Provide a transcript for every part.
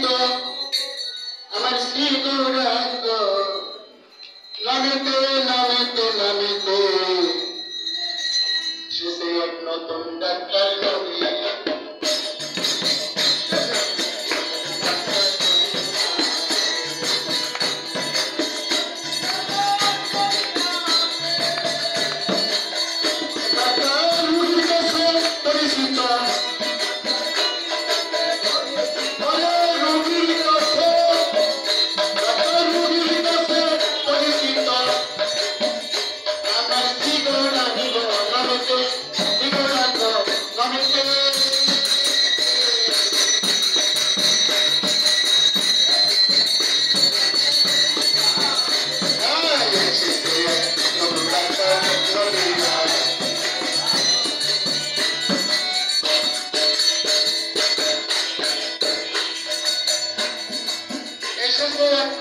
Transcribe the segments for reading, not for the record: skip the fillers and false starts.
পরিচিত আমার শ্রী গৌরাঙ্গ নামেতে নামেতে নামেতে শেষে এক নতুন ডাক্তার নবী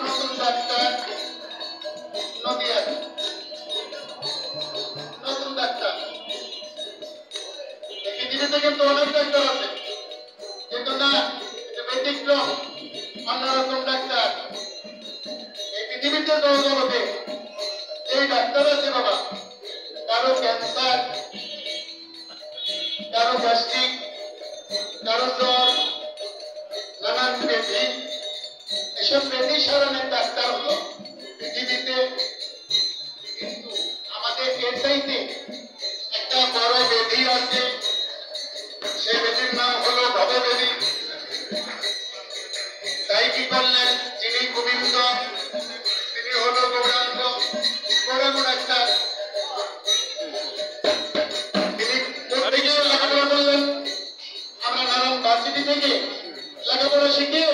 নতুন ডাক্তার নদিয়া নতুন ডাক্তার পৃথিবীতে কিন্তু অনেক ডাক্তার আছে কিন্তু না ব্যতিক্রম অন্যরকম ডাক্তার এই পৃথিবীতে জগতে এই ডাক্তার আছে বাবা কারো ক্যান্সার কারো গ্যাস্ট্রিক কারো জ্বর নানান ব্যাধি এসব ব্যাধি সারানোর ডাক্তার হলো পৃথিবীতে কিন্তু আমাদের এর চাইতে একটা বড় ব্যাধি আছে সেই ব্যাধির নাম হলো ভবব্যাধি তাই কি করলেন যিনি গোবিন্দ তিনি হলো গৌরাঙ্গ গৌরাঙ্গ ডাক্তার তিনি লেখাপড়া করলেন আমরা নানান ভার্সিটি থেকে লেখাপড়া শিখে